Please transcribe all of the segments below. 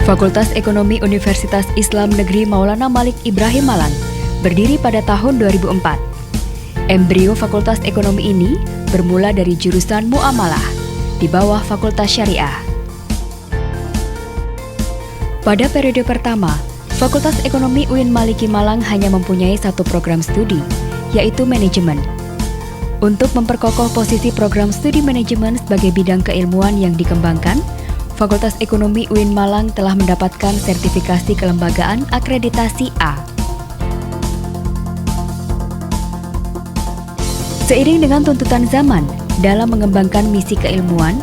Fakultas Ekonomi Universitas Islam Negeri Maulana Malik Ibrahim Malang berdiri pada tahun 2004. Embrio Fakultas Ekonomi ini bermula dari jurusan Muamalah di bawah Fakultas Syariah. Pada periode pertama, Fakultas Ekonomi UIN Maliki Malang hanya mempunyai satu program studi, yaitu manajemen. Untuk memperkokoh posisi program studi manajemen sebagai bidang keilmuan yang dikembangkan, Fakultas Ekonomi UIN Malang telah mendapatkan sertifikasi kelembagaan akreditasi A. Seiring dengan tuntutan zaman dalam mengembangkan misi keilmuan,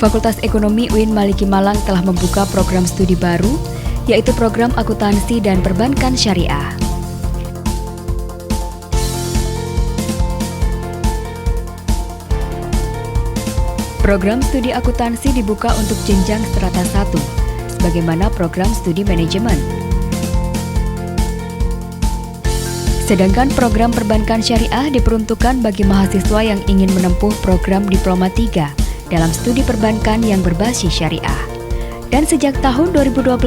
Fakultas Ekonomi UIN Maliki Malang telah membuka program studi baru, yaitu program akuntansi dan perbankan syariah. Program studi akuntansi dibuka untuk jenjang strata 1, sebagaimana program studi manajemen. Sedangkan program perbankan syariah diperuntukkan bagi mahasiswa yang ingin menempuh program Diploma 3 dalam studi perbankan yang berbasis syariah. Dan sejak tahun 2012,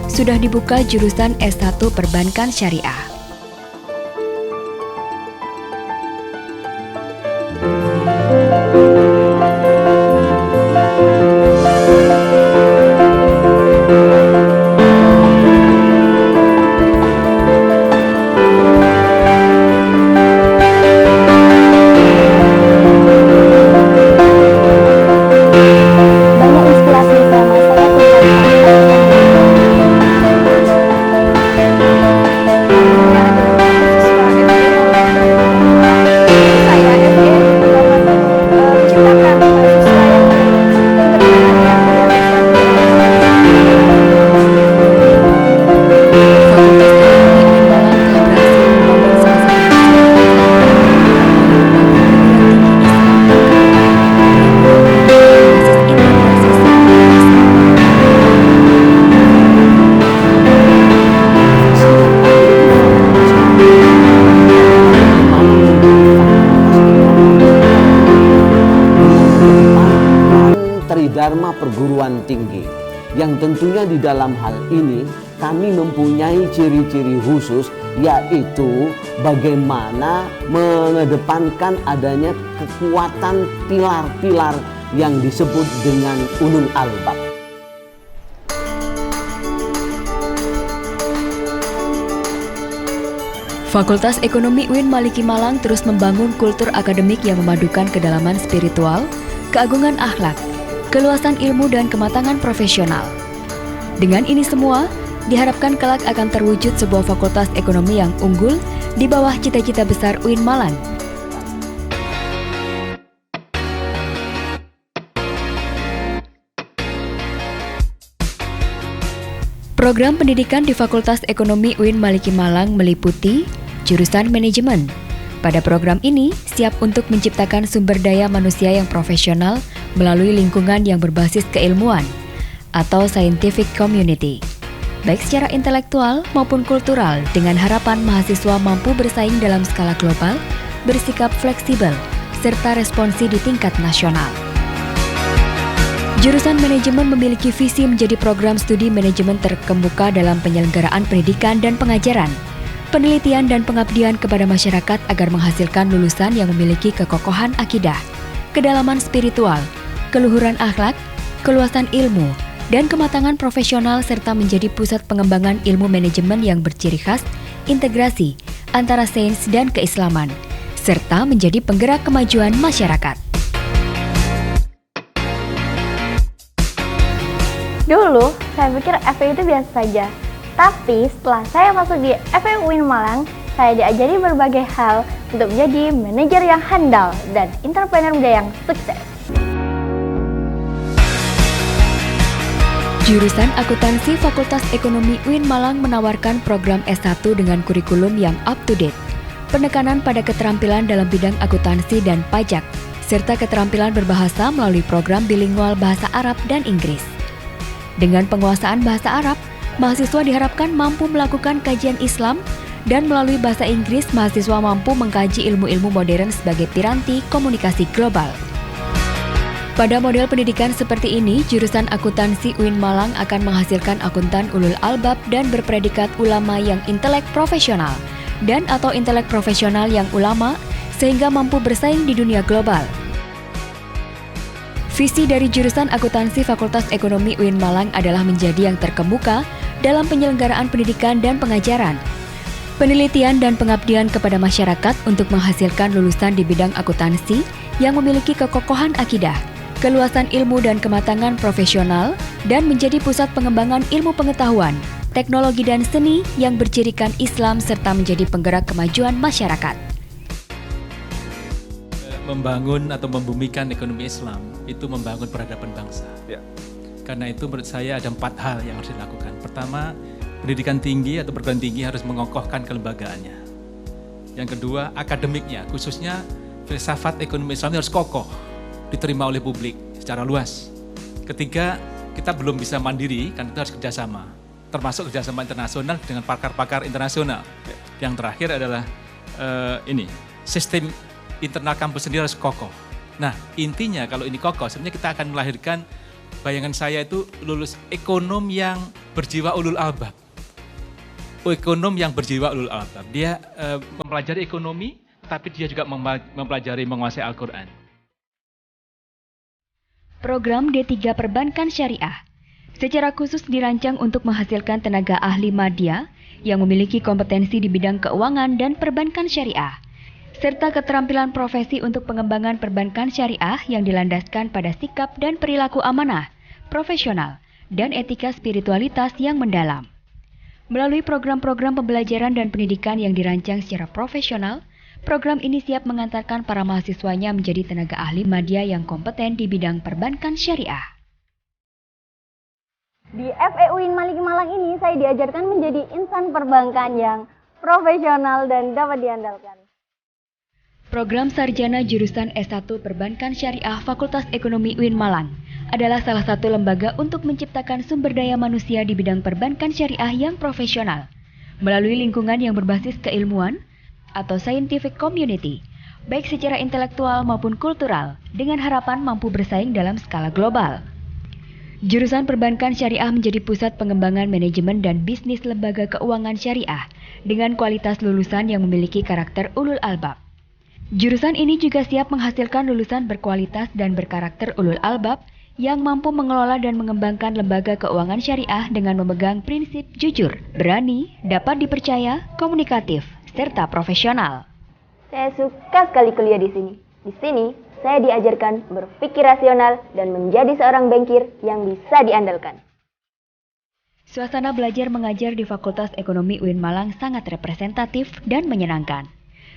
sudah dibuka jurusan S1 Perbankan Syariah. Tridharma Perguruan Tinggi, yang tentunya di dalam hal ini kami mempunyai ciri-ciri khusus, yaitu bagaimana mengedepankan adanya kekuatan pilar-pilar yang disebut dengan ulul albab. Fakultas Ekonomi UIN Maliki Malang terus membangun kultur akademik yang memadukan kedalaman spiritual, keagungan akhlak, keluasan ilmu dan kematangan profesional. Dengan ini semua, diharapkan kelak akan terwujud sebuah fakultas ekonomi yang unggul di bawah cita-cita besar UIN Malang. Program pendidikan di Fakultas Ekonomi UIN Maliki Malang meliputi jurusan manajemen. Pada program ini, siap untuk menciptakan sumber daya manusia yang profesional melalui lingkungan yang berbasis keilmuan atau scientific community, baik secara intelektual maupun kultural, dengan harapan mahasiswa mampu bersaing dalam skala global, bersikap fleksibel, serta responsi di tingkat nasional. Jurusan manajemen memiliki visi menjadi program studi manajemen terkemuka dalam penyelenggaraan pendidikan dan pengajaran, penelitian dan pengabdian kepada masyarakat agar menghasilkan lulusan yang memiliki kekokohan akidah, kedalaman spiritual, keluhuran akhlak, keluasan ilmu, dan kematangan profesional serta menjadi pusat pengembangan ilmu manajemen yang berciri khas integrasi antara sains dan keislaman, serta menjadi penggerak kemajuan masyarakat. Dulu, saya pikir FE itu biasa saja. Tapi setelah saya masuk di FEM UIN Malang, saya diajari berbagai hal untuk menjadi manajer yang handal dan entrepreneur muda yang sukses. Jurusan Akuntansi Fakultas Ekonomi UIN Malang menawarkan program S1 dengan kurikulum yang up-to-date, penekanan pada keterampilan dalam bidang akuntansi dan pajak, serta keterampilan berbahasa melalui program bilingual bahasa Arab dan Inggris. Dengan penguasaan bahasa Arab, mahasiswa diharapkan mampu melakukan kajian Islam, dan melalui bahasa Inggris, mahasiswa mampu mengkaji ilmu-ilmu modern sebagai piranti komunikasi global. Pada model pendidikan seperti ini, jurusan akuntansi UIN Malang akan menghasilkan akuntan ulul albab dan berpredikat ulama yang intelek profesional dan atau intelek profesional yang ulama sehingga mampu bersaing di dunia global. Visi dari jurusan akuntansi Fakultas Ekonomi UIN Malang adalah menjadi yang terkemuka dalam penyelenggaraan pendidikan dan pengajaran, penelitian dan pengabdian kepada masyarakat untuk menghasilkan lulusan di bidang akuntansi yang memiliki kekokohan akidah, keluasan ilmu dan kematangan profesional, dan menjadi pusat pengembangan ilmu pengetahuan, teknologi dan seni yang bercirikan Islam serta menjadi penggerak kemajuan masyarakat. Membangun atau membumikan ekonomi Islam itu membangun peradaban bangsa. Ya. Karena itu menurut saya ada 4 hal yang harus dilakukan. Pertama, pendidikan tinggi atau perguruan tinggi harus mengokohkan kelembagaannya. Yang kedua, akademiknya, khususnya filsafat ekonomi Islam harus kokoh, diterima oleh publik secara luas. Ketiga, kita belum bisa mandiri, kan itu harus kerjasama, termasuk kerjasama internasional dengan pakar-pakar internasional. Yang terakhir adalah sistem internal kampus sendiri harus kokoh. Nah, intinya kalau ini kokoh, sebenarnya kita akan melahirkan, bayangan saya itu lulus ekonom yang berjiwa ulul albab. Ekonom yang berjiwa ulul albab. Dia mempelajari ekonomi, tapi dia juga mempelajari menguasai Al-Quran. Program D3 Perbankan Syariah secara khusus dirancang untuk menghasilkan tenaga ahli madya yang memiliki kompetensi di bidang keuangan dan perbankan syariah, serta keterampilan profesi untuk pengembangan perbankan syariah yang dilandaskan pada sikap dan perilaku amanah, profesional, dan etika spiritualitas yang mendalam. Melalui program-program pembelajaran dan pendidikan yang dirancang secara profesional, program ini siap mengantarkan para mahasiswanya menjadi tenaga ahli madya yang kompeten di bidang perbankan syariah. Di FEUIN Malang ini saya diajarkan menjadi insan perbankan yang profesional dan dapat diandalkan. Program Sarjana Jurusan S1 Perbankan Syariah Fakultas Ekonomi UIN Malang adalah salah satu lembaga untuk menciptakan sumber daya manusia di bidang perbankan syariah yang profesional, melalui lingkungan yang berbasis keilmuan atau scientific community, baik secara intelektual maupun kultural, dengan harapan mampu bersaing dalam skala global. Jurusan Perbankan Syariah menjadi pusat pengembangan manajemen dan bisnis lembaga keuangan syariah dengan kualitas lulusan yang memiliki karakter ulul albab. Jurusan ini juga siap menghasilkan lulusan berkualitas dan berkarakter ulul albab yang mampu mengelola dan mengembangkan lembaga keuangan syariah dengan memegang prinsip jujur, berani, dapat dipercaya, komunikatif, serta profesional. Saya suka sekali kuliah di sini. Di sini, saya diajarkan berpikir rasional dan menjadi seorang bankir yang bisa diandalkan. Suasana belajar mengajar di Fakultas Ekonomi UIN Malang sangat representatif dan menyenangkan.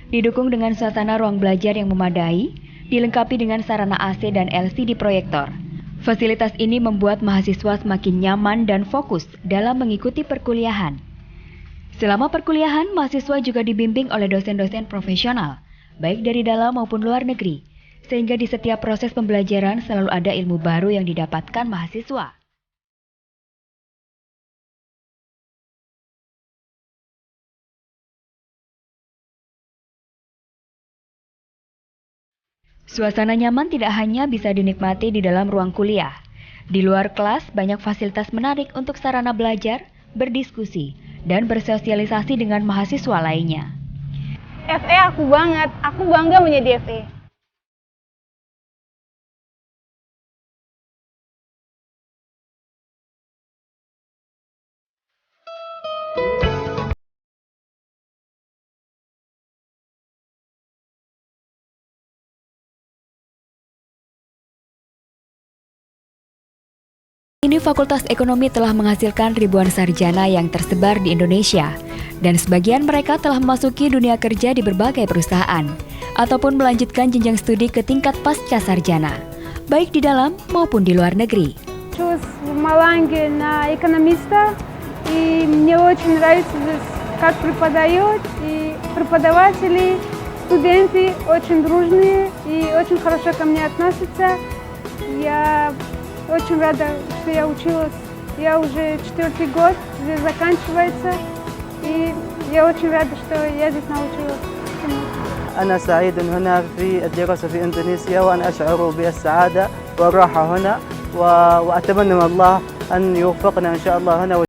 Didukung dengan suasana ruang belajar yang memadai, dilengkapi dengan sarana AC dan LCD proyektor. Fasilitas ini membuat mahasiswa semakin nyaman dan fokus dalam mengikuti perkuliahan. Selama perkuliahan, mahasiswa juga dibimbing oleh dosen-dosen profesional, baik dari dalam maupun luar negeri, sehingga di setiap proses pembelajaran selalu ada ilmu baru yang didapatkan mahasiswa. Suasana nyaman tidak hanya bisa dinikmati di dalam ruang kuliah. Di luar kelas, banyak fasilitas menarik untuk sarana belajar, berdiskusi, dan bersosialisasi dengan mahasiswa lainnya. FE aku banget, aku bangga menjadi FE. Ini Fakultas Ekonomi telah menghasilkan ribuan sarjana yang tersebar di Indonesia, dan sebagian mereka telah memasuki dunia kerja di berbagai perusahaan, ataupun melanjutkan jenjang studi ke tingkat pasca sarjana, baik di dalam maupun di luar negeri. Учусь в Маланге на экономиста, и мне очень нравится здесь, как преподают, и преподаватели, студенты очень дружные и очень хорошо ко мне относятся. Я очень рада, что я училась. Я уже 4-й год, здесь заканчивается, и я очень рада, что я здесь научилась. أنا سعيد هنا في الدراسة في إندونيسيا وأنا أشعر بالسعادة والراحة هنا، وأتمنى من الله أن يوفقنا إن شاء الله هنا.